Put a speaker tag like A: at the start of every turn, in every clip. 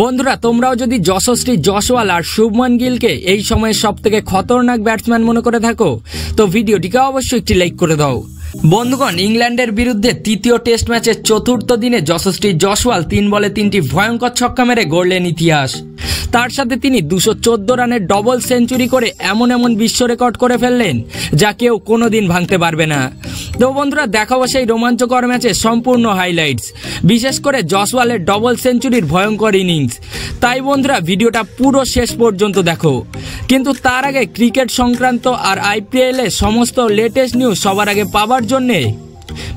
A: বন্ধুরা তোমরাও যদি যশস্বী জয়সওয়াল আর শুভমান গিলকে এই সময়ের সবথেকে খতরনাক ব্যাটসম্যান মনে করে থাকো তো ভিডিওটিকে অবশ্যই একটি লাইক করে দাও। বন্ধুগণ, ইংল্যান্ডের বিরুদ্ধে তৃতীয় টেস্ট ম্যাচের চতুর্থ দিনে যশস্বী জয়সওয়াল 3 বলে 3টি ভয়ঙ্কর ছক্কা মেরে গড়লেন ইতিহাস। তার সাথে তিনি 214 রানের ডবল সেঞ্চুরি করে এমন বিশ্ব রেকর্ড করে ফেললেন যা কেউ কোনোদিন ভাঙতে পারবে না। তো বন্ধুরা দেখাবো সেই রোমাঞ্চকর ম্যাচের সম্পূর্ণ হাইলাইটস, বিশেষ করে জয়সওয়ালের ডবল সেঞ্চুরির ভয়ঙ্কর ইনিংস। তাই বন্ধুরা ভিডিওটা পুরো শেষ পর্যন্ত দেখো। কিন্তু তার আগে ক্রিকেট সংক্রান্ত আর IPL এর সমস্ত লেটেস্ট নিউজ সবার আগে পাওয়ার জন্যে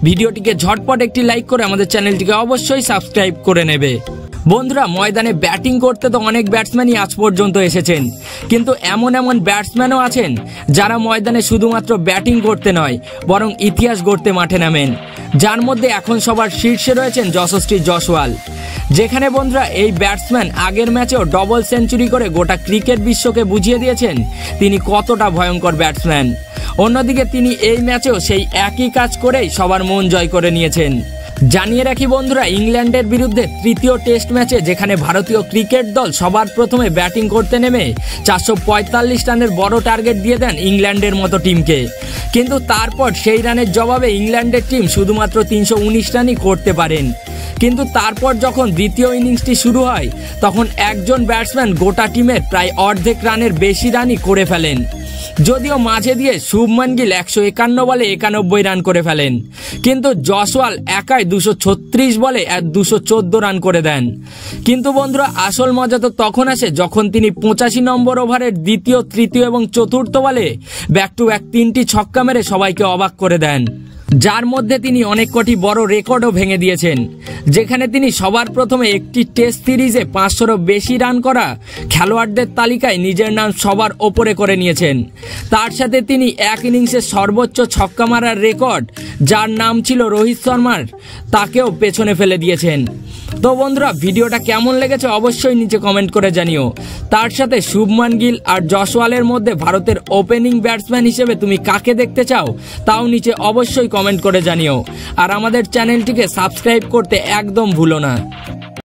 A: ভিডিওটিকে ঝটপট একটি লাইক করে আমাদের চ্যানেলটিকে অবশ্যই সাবস্ক্রাইব করে নেবে। বন্ধুরা, ময়দানে ব্যাটিং করতে তো অনেক ব্যাটসম্যানই আজ পর্যন্ত এসেছেন, কিন্তু এমন ব্যাটসম্যানও আছেন যারা ময়দানে শুধুমাত্র ব্যাটিং করতে নয় বরং ইতিহাস গড়তে মাঠে নামেন, যার মধ্যে এখন সবার শীর্ষে রয়েছেন যশস্বী জয়সওয়াল। যেখানে বন্ধুরা এই ব্যাটসম্যান আগের ম্যাচেও ডবল সেঞ্চুরি করে গোটা ক্রিকেট বিশ্বকে বুঝিয়ে দিয়েছেন তিনি কতটা ভয়ঙ্কর ব্যাটসম্যান। অন্যদিকে তিনি এই ম্যাচেও সেই একই কাজ করেই সবার মন জয় করে নিয়েছেন। জানিয়ে রাখি বন্ধুরা, ইংল্যান্ডের বিরুদ্ধে তৃতীয় টেস্ট ম্যাচে যেখানে ভারতীয় ক্রিকেট দল সবার প্রথমে ব্যাটিং করতে নেমে 445 রানের বড় টার্গেট দিয়ে দেন ইংল্যান্ডের মতো টিমকে, কিন্তু তারপর সেই রানের জবাবে ইংল্যান্ডের টিম শুধুমাত্র 319 রানই করতে পারেন। কিন্তু তারপর যখন দ্বিতীয় ইনিংসটি শুরু হয় তখন একজন ব্যাটসম্যান গোটা টিমের প্রায় অর্ধেক রানের বেশি রানই করে ফেলেন। যদিও মাঝে দিয়ে শুভমান গিল 151 বলে 91 রান করে ফেলেন, কিন্তু জয়সওয়াল একাই 236 বলে 214 রান করে দেন। কিন্তু বন্ধুরা আসল মজা তো তখন আসে যখন তিনি 85 নম্বর ওভারের দ্বিতীয়, তৃতীয় এবং চতুর্থ বলে ব্যাক টু ব্যাক 3টি ছক্কা মেরে সবাইকে অবাক করে দেন, যার মধ্যে তিনি অনেক কটি বড় রেকর্ডও ভেঙে দিয়েছেন। যেখানে তিনি সবার প্রথমে একটি টেস্ট সিরিজে 500-এরও বেশি রান করা খেলোয়াড়দের তালিকায় নিজের নাম সবার ওপরে করে নিয়েছেন। তার সাথে তিনি এক ইনিংসে সর্বোচ্চ ছক্কা মারার রেকর্ড, যার নাম ছিল রোহিত শর্মার, তাকেও পেছনে ফেলে দিয়েছেন। তো বন্ধুরা ভিডিওটা কেমন লেগেছে অবশ্যই নিচে কমেন্ট করে জানিও। তার সাথে শুভমান গিল আর জয়সওয়ালের মধ্যে ভারতের ওপেনিং ব্যাটসম্যান হিসেবে তুমি কাকে দেখতে চাও তাও নিচে অবশ্যই কমেন্ট করে জানিও। আর আমাদের চ্যানেলটিকে সাবস্ক্রাইব করতে একদম ভুলো না।